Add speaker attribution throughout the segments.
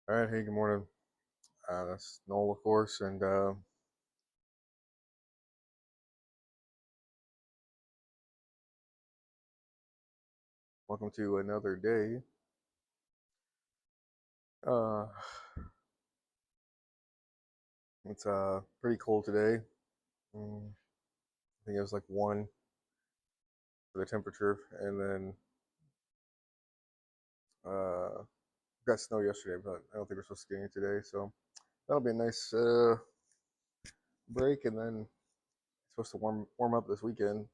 Speaker 1: All right, hey, good morning. That's Noel, of course, and welcome to another day. Uh, it's pretty cold today. I think it was like 1 for the temperature, and then got snow yesterday, but I don't think we're supposed to get any today, so that'll be a nice break, and then it's supposed to warm up this weekend,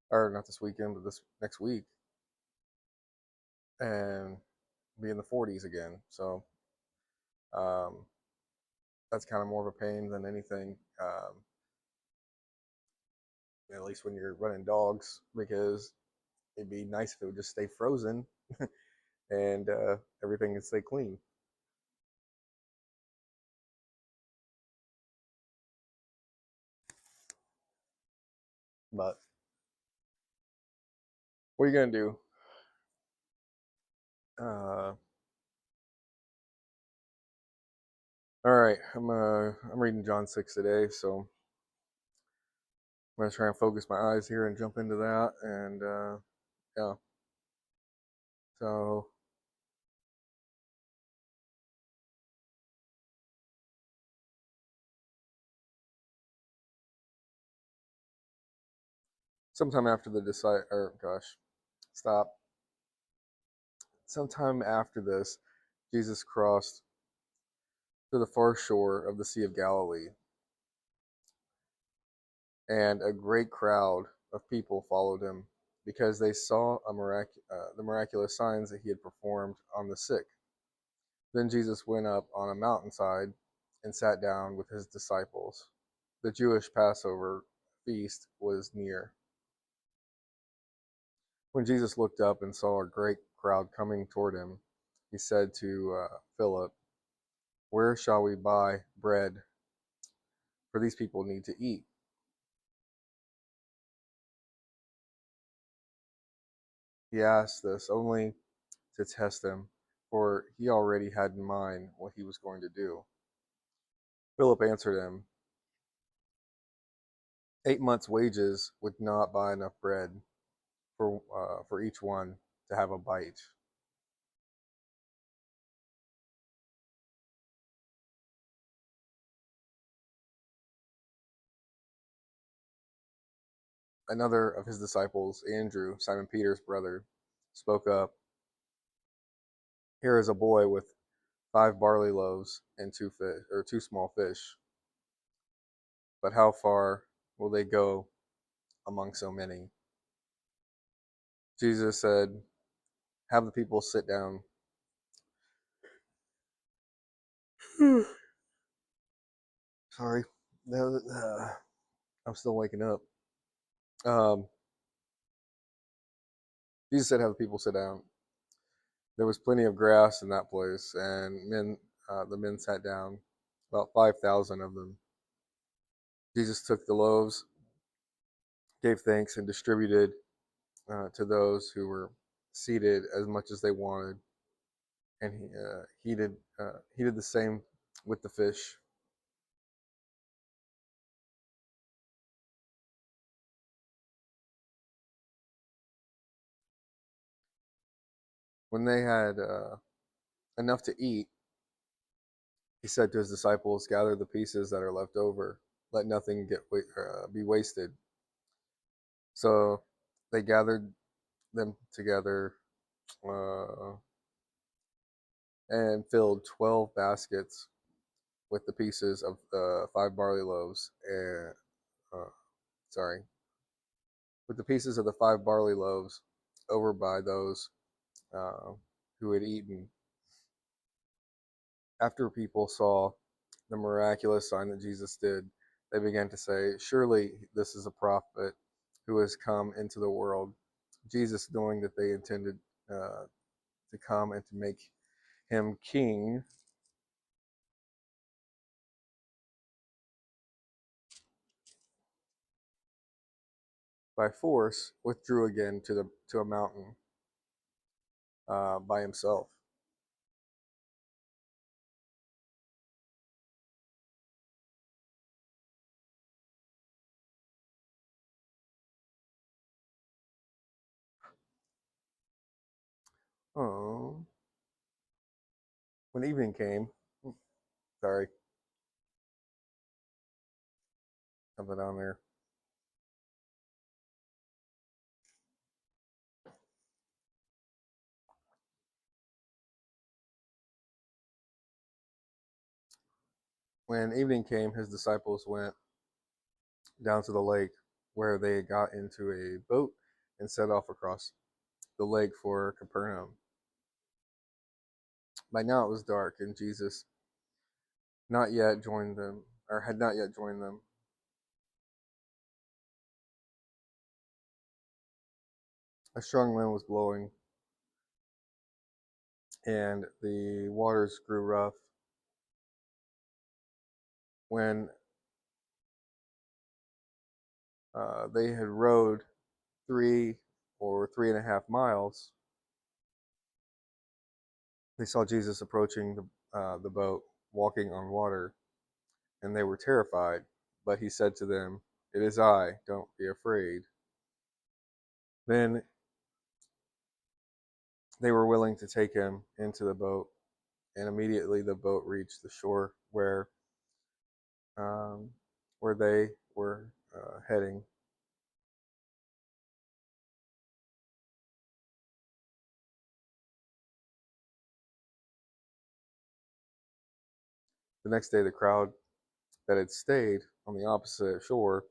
Speaker 1: or not this weekend, but this next week, and be in the 40s again. So um, that's kind of more of a pain than anything. At least when you're running dogs, because it'd be nice if it would just stay frozen and everything can stay clean. But what are you gonna do? All right, I'm reading John 6 today, so I'm gonna try and focus my eyes here and jump into that. And yeah, so sometime after the decide, or gosh, stop. Sometime after this, Jesus crossed to the far shore of the Sea of Galilee, and a great crowd of people followed him because they saw the miraculous signs that he had performed on the sick. Then Jesus went up on a mountainside and sat down with his disciples. The Jewish Passover feast was near. When Jesus looked up and saw a great crowd coming toward him, he said to Philip, "Where shall we buy bread? For these people need to eat." He asked this only to test him, for he already had in mind what he was going to do. Philip answered him, 8 months' wages would not buy enough bread for each one to have a bite. Another of his disciples, Andrew, Simon Peter's brother, spoke up. "Here is a boy with 5 barley loaves and two small fish. But how far will they go among so many?" Jesus said, "Have the people sit down." Sorry, I'm still waking up. Um, Jesus said, "Have the people sit down." There was plenty of grass in that place, and the men sat down, about 5,000 of them. Jesus took the loaves, gave thanks, and distributed to those who were seated as much as they wanted, and he did the same with the fish. When they had enough to eat, he said to his disciples, "Gather the pieces that are left over. Let nothing be wasted." So they gathered them together uh, and filled 12 baskets with the pieces of the 5 barley loaves. And uh, sorry, with the pieces of the 5 barley loaves over by those uh, who had eaten. After people saw the miraculous sign that Jesus did, they began to say, "Surely this is a prophet who has come into the world." Jesus, knowing that they intended to come and to make him king, by force, withdrew again to a mountain by himself. Oh, when evening came, sorry, something down there. When evening came, his disciples went down to the lake where they got into a boat and set off across the lake for Capernaum. By now it was dark, and Jesus not yet joined them, or had not yet joined them. A strong wind was blowing, and the waters grew rough. When they had rowed 3 or 3.5 miles, they saw Jesus approaching the boat, walking on water, and they were terrified. But he said to them, "It is I, don't be afraid." Then they were willing to take him into the boat, and immediately the boat reached the shore um, where they were heading. The next day, the crowd that had stayed on the opposite shore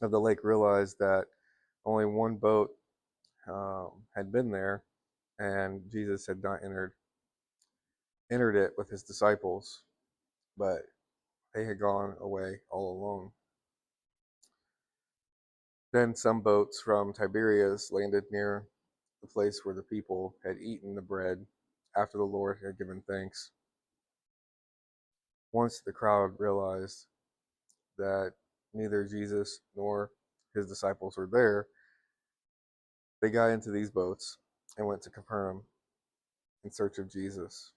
Speaker 1: of the lake realized that only one boat had been there, and Jesus had not entered it with his disciples, but they had gone away all alone. Then some boats from Tiberias landed near the place where the people had eaten the bread after the Lord had given thanks. Once the crowd realized that neither Jesus nor his disciples were there, they got into these boats and went to Capernaum in search of Jesus.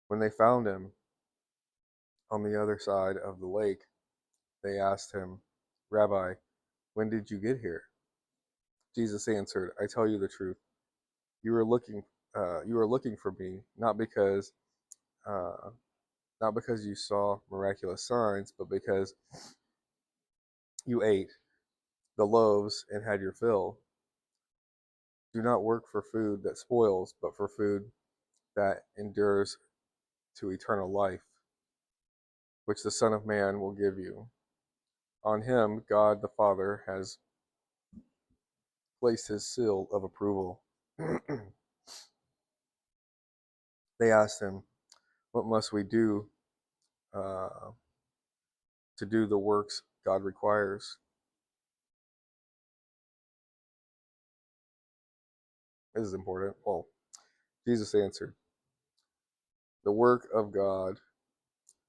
Speaker 1: When they found him on the other side of the lake, they asked him, "Rabbi, when did you get here?" Jesus answered, "I tell you the truth. You are looking for me uh, not because you saw miraculous signs, but because you ate the loaves and had your fill. Do not work for food that spoils, but for food that endures to eternal life, which the Son of Man will give you. On him, God the Father has placed his seal of approval." They asked him, "What must we do uh, to do the works God requires?" This is important. Well, Jesus answered, "The work of God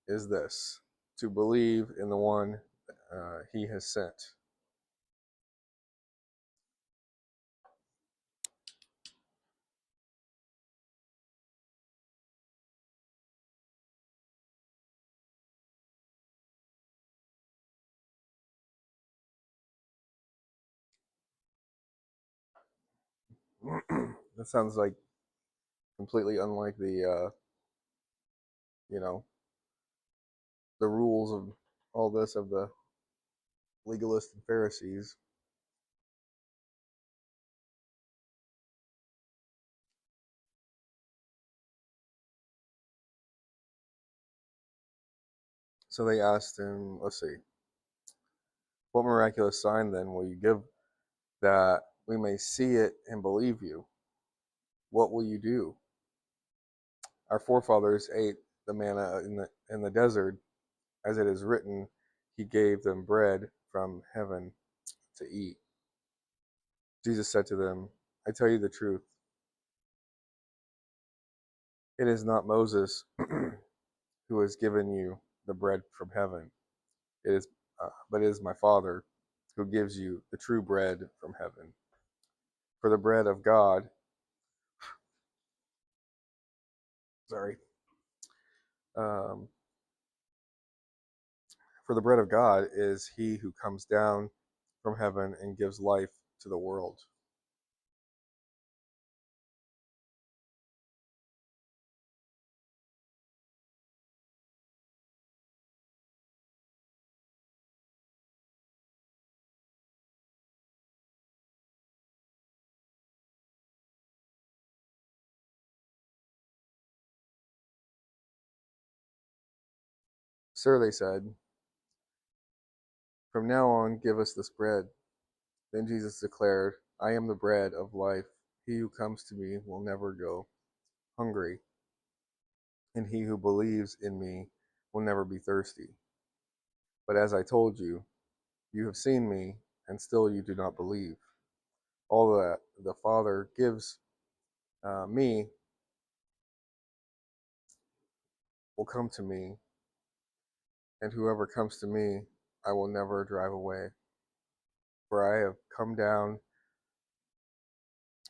Speaker 1: is this, to believe in the one he has sent." That sounds like completely unlike you know, the rules of all this of the legalists and Pharisees. So they asked him, let's see, "What miraculous sign then will you give that we may see it and believe you? What will you do? Our forefathers ate the manna in the desert, as it is written, he gave them bread from heaven to eat." Jesus said to them, "I tell you the truth. It is not Moses who has given you the bread from heaven. But it is my Father who gives you the true bread from heaven. For the bread of God, sorry, Um, for the bread of God is he who comes down from heaven and gives life to the world. Sir, they said, from now on give us this bread. Then Jesus declared, I am the bread of life. He who comes to me will never go hungry, and he who believes in me will never be thirsty. But as I told you, you have seen me, and still you do not believe. All that the Father gives me will come to me, and whoever comes to me, I will never drive away. For I have come down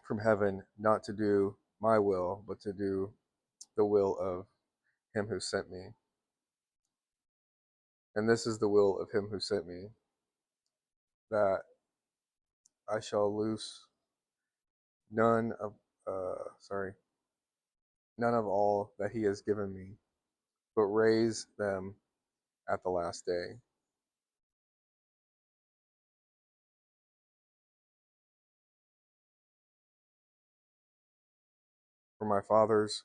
Speaker 1: from heaven not to do my will, but to do the will of him who sent me. And this is the will of him who sent me, that I shall loose none of sorry, none of all that he has given me, but raise them at the last day. For my Father's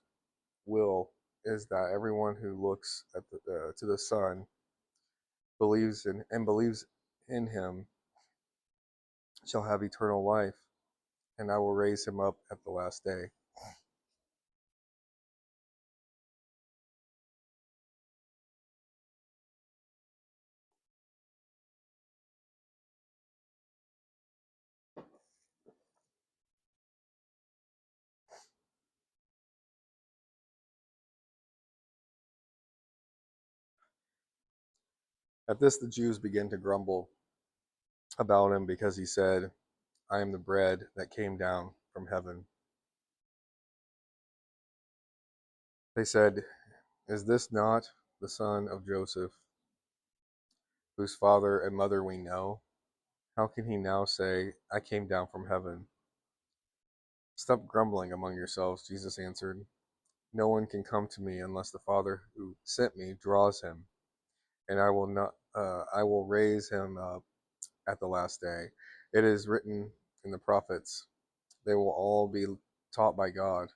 Speaker 1: will is that everyone who looks at to the Son believes in him shall have eternal life, and I will raise him up at the last day. At this, the Jews began to grumble about him because he said, I am the bread that came down from heaven. They said, is this not the son of Joseph, whose father and mother we know? How can he now say, I came down from heaven? Stop grumbling among yourselves, Jesus answered. No one can come to me unless the Father who sent me draws him, and I will raise him up at the last day. It is written in the prophets, they will all be taught by God.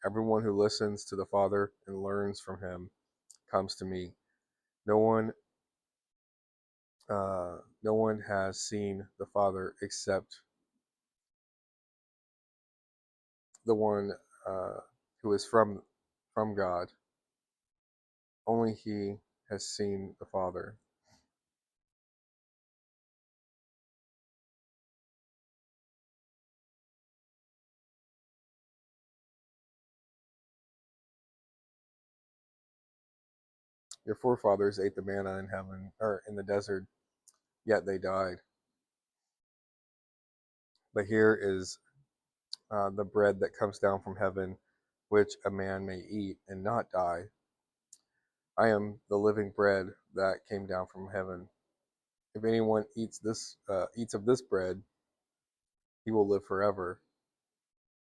Speaker 1: Everyone who listens to the Father and learns from him comes to me. No one, no one has seen the Father except the one who is from God. Only he has seen the Father. Your forefathers ate the manna in heaven or in the desert, yet they died. But here is the bread that comes down from heaven, which a man may eat and not die. I am the living bread that came down from heaven. If anyone eats of this bread, he will live forever.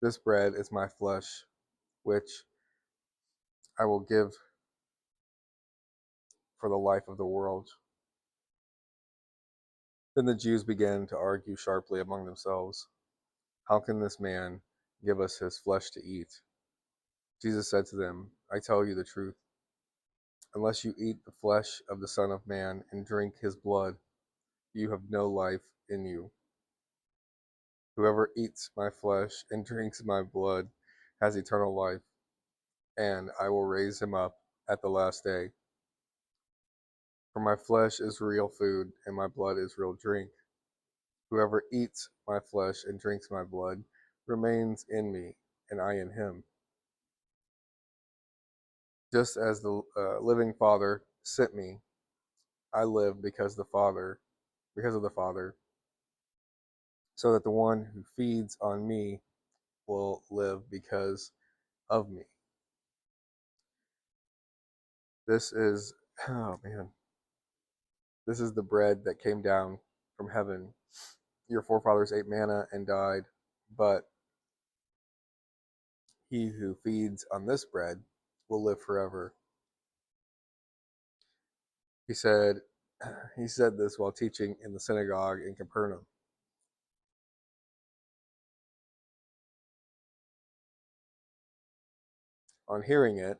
Speaker 1: This bread is my flesh, which I will give for the life of the world. Then the Jews began to argue sharply among themselves. How can this man give us his flesh to eat? Jesus said to them, I tell you the truth. Unless you eat the flesh of the Son of Man and drink his blood, you have no life in you. Whoever eats my flesh and drinks my blood has eternal life, and I will raise him up at the last day. For my flesh is real food, and my blood is real drink. Whoever eats my flesh and drinks my blood remains in me, and I in him. Just as the living Father sent me, I live because of the Father, so that the one who feeds on me will live because of me. This is, oh man, this is the bread that came down from heaven. Your forefathers ate manna and died, but he who feeds on this bread will live forever. He said, he said this while teaching in the synagogue in Capernaum. On hearing it,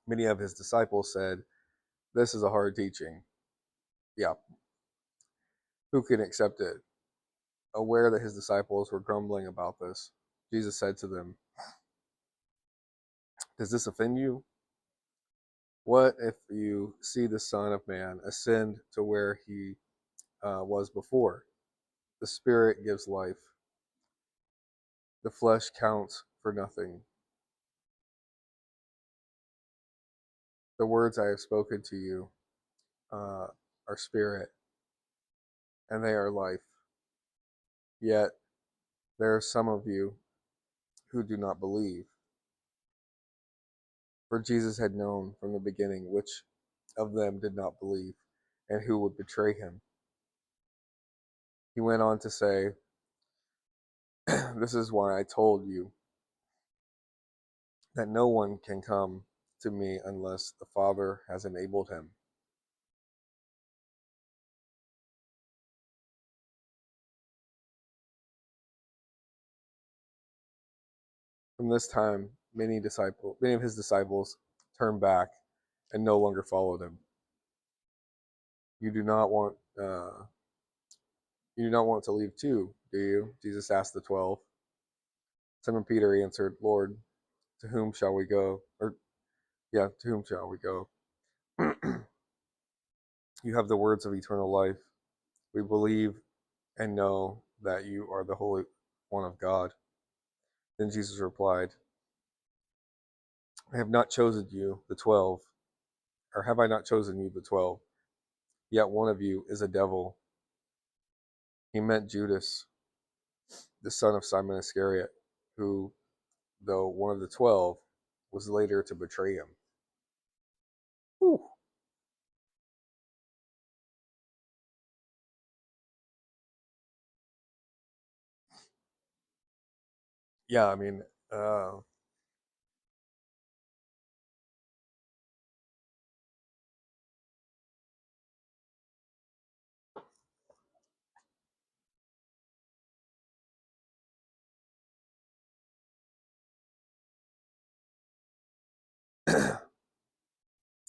Speaker 1: many of his disciples said, "This is a hard teaching. Yeah, who can accept it?" Aware that his disciples were grumbling about this, Jesus said to them, "Does this offend you? What if you see the Son of Man ascend to where he was before? The Spirit gives life, the flesh counts for nothing. The words I have spoken to you are spirit, and they are life. Yet there are some of you who do not believe." For Jesus had known from the beginning which of them did not believe and who would betray him. He went on to say, "This is why I told you that no one can come to me unless the Father has enabled him." From this time, many of his disciples turned back and no longer followed him. You do not want, you do not want to leave too, do you? Jesus asked the 12. Simon Peter answered, "Lord, to whom shall we go?" Or yeah, to whom shall we go? You have the words of eternal life. We believe and know that you are the Holy One of God. Then Jesus replied, I have not chosen you, the 12, or have I not chosen you, the 12? Yet one of you is a devil. He meant Judas, the son of Simon Iscariot, who, though one of the 12, was later to betray him. Whew. Yeah, I mean, uh,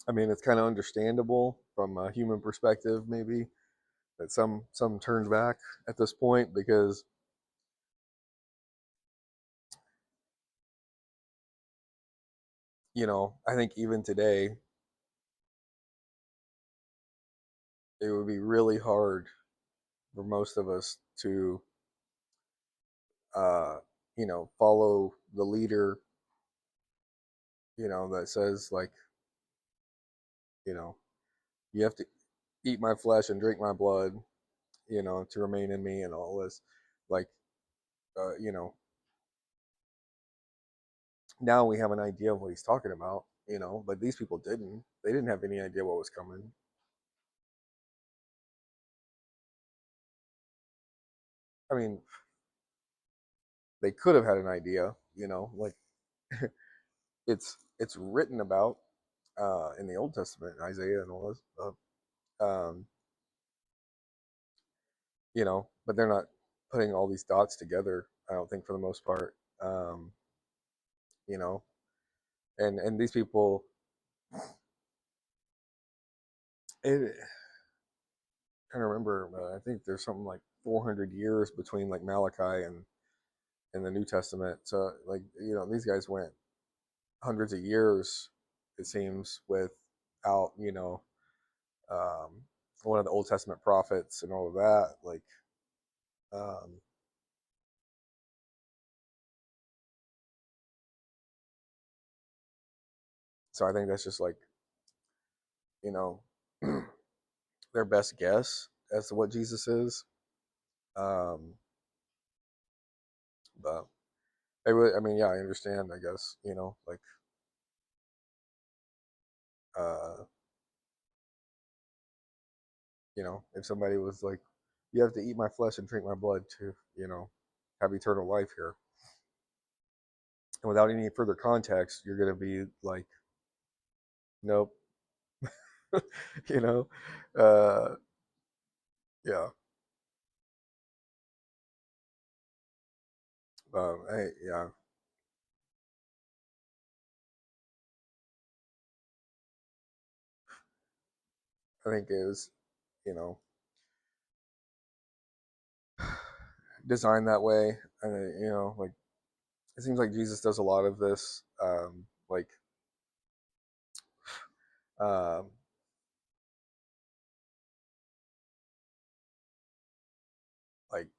Speaker 1: I mean, it's kind of understandable from a human perspective, maybe that some turned back at this point because I think even today it would be really hard for most of us to uh, follow the leader, that says like, you know, you have to eat my flesh and drink my blood, to remain in me and all this. Like, uh, you know, now we have an idea of what he's talking about, but these people didn't. They didn't have any idea what was coming. I mean, they could have had an idea, like it's written about in the Old Testament, Isaiah and all this stuff. Um, but they're not putting all these dots together. I don't think for the most part. Um, you know, and these people, it, I don't remember. I think there's something like 400 years between like Malachi and the New Testament. So like these guys went hundreds of years, it seems, without um, one of the Old Testament prophets and all of that. Like, um, so I think that's just like you know their best guess as to what Jesus is. Um, but I mean, yeah, I understand. I guess like Uh, if somebody was like, you have to eat my flesh and drink my blood to, have eternal life here. And without any further context, you're going to be like, nope, you know, uh, yeah, yeah, I think it was, you know, designed that way. And, like it seems like Jesus does a lot of this, um,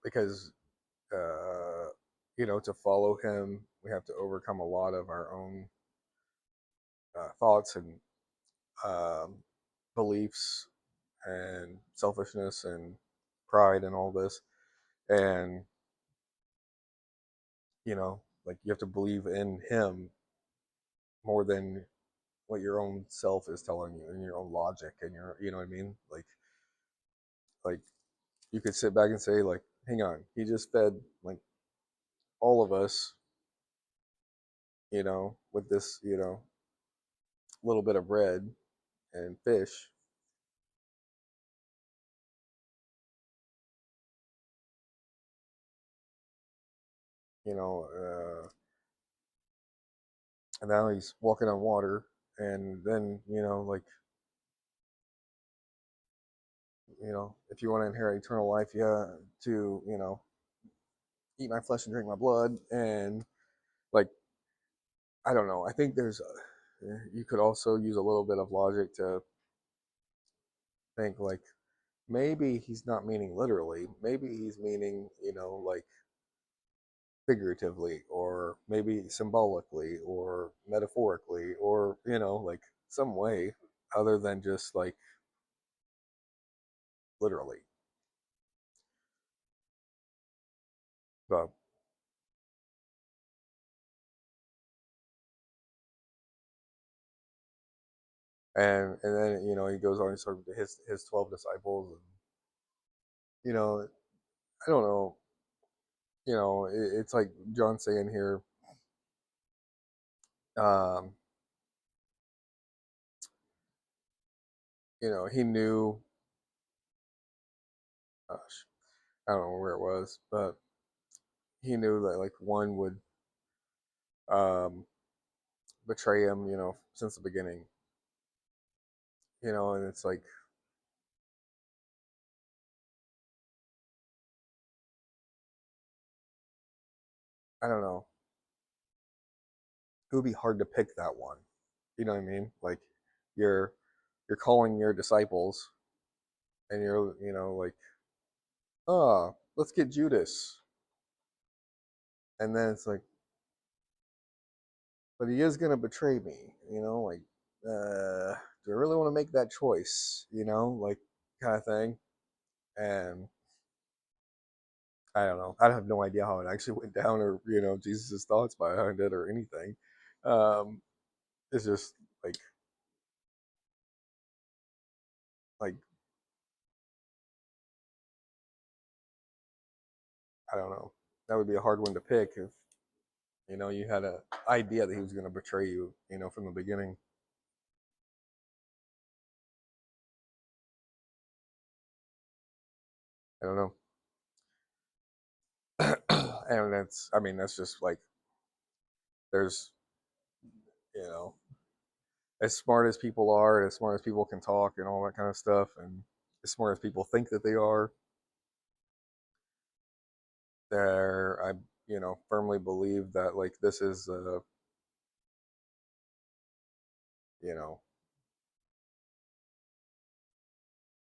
Speaker 1: because to follow him, we have to overcome a lot of our own thoughts and um, beliefs and selfishness and pride and all this. And, like you have to believe in him more than what your own self is telling you and your own logic and you know what I mean? Like you could sit back and say, like, hang on, he just fed like all of us, with this, little bit of bread and fish, you know, and now he's walking on water. And then, if you want to inherit eternal life, you have to, eat my flesh and drink my blood. And like, I don't know. I think you could also use a little bit of logic to think like maybe he's not meaning literally. Maybe he's meaning, like figuratively, or maybe symbolically, or metaphorically, or, like some way other than just like literally. But, and then, he goes on, he's talking to his 12 disciples. And, I don't know, it's like John saying here, um, he knew, gosh, I don't know where it was, but he knew that like one would um, betray him, since the beginning, and it's like, I don't know, it would be hard to pick that one. You know what I mean? Like you're you're calling your disciples, and you're, like, oh, let's get Judas. And then it's like, but he is gonna betray me, like, do I really want to make that choice, like, kind of thing. And I don't know. I have no idea how it actually went down, or Jesus's thoughts behind it, or anything. Um, it's just like I don't know. That would be a hard one to pick if you had an idea that he was going to betray you, from the beginning. I don't know. And I mean, that's just like there's, you know, as smart as people are, as smart as people can talk and all that kind of stuff, and as smart as people think that they are, I, firmly believe that like this is you know,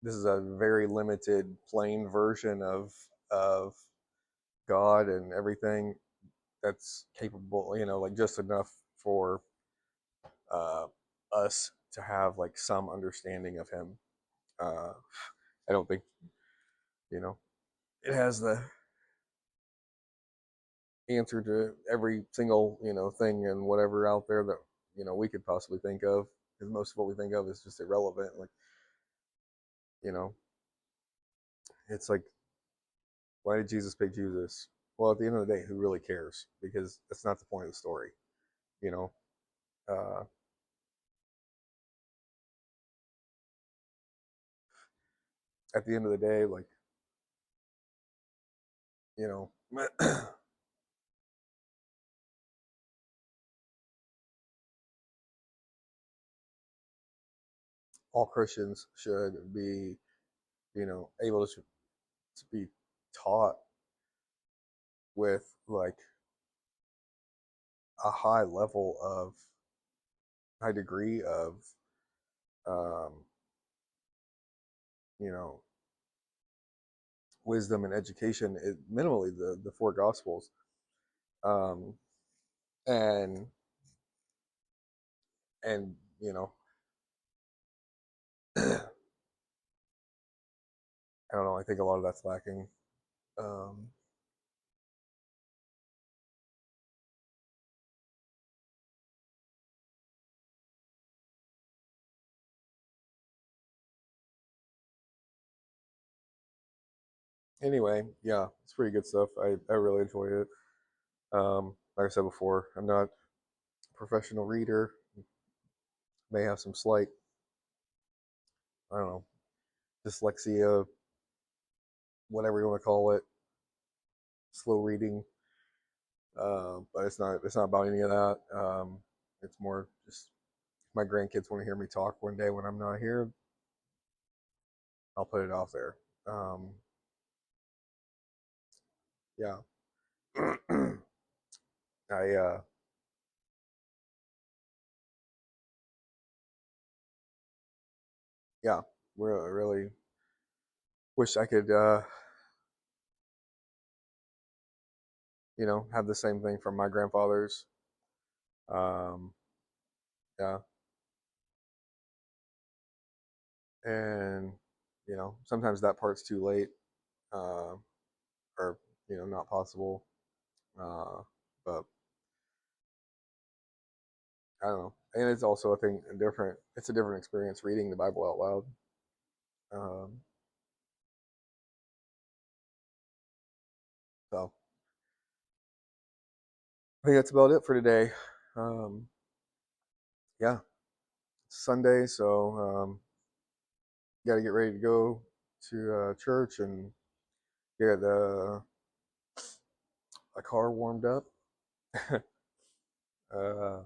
Speaker 1: this is a very limited, plain version of God and everything that's capable, like just enough for uh, us to have like some understanding of Him. Uh, I don't think you know it has the answer to every single thing and whatever out there that we could possibly think of. because most of what we think of is just irrelevant. Like, you know, it's like, why did Jesus pick Judas? Well, at the end of the day, who really cares? Because that's not the point of the story. You know, uh, at the end of the day, like, you know, all Christians should be, able to be taught with like a high degree of, um, you know, wisdom and education. Minimally the four gospels, um, and and you know, I don't know. I think a lot of that's lacking. Um, anyway, yeah, it's pretty good stuff. I really enjoy it. Like I said before, I'm not a professional reader. May have some slight, I don't know, dyslexia, whatever you want to call it, slow reading. But it's not about any of that. It's more just my grandkids want to hear me talk one day when I'm not here. I'll put it off there. Yeah, I yeah, really wish I could have the same thing from my grandfathers. Um, yeah, and sometimes that part's too late, uh, or not possible. Uh, but I don't know. And it's also, I think, it's a different experience reading the Bible out loud. Um, so I think that's about it for today. Um, yeah, it's Sunday, so got to get ready to go to church and get a car warmed up. um,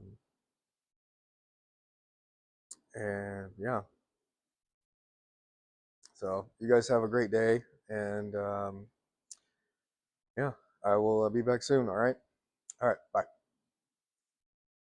Speaker 1: and yeah, so you guys have a great day, and yeah, I will be back soon. All right, bye.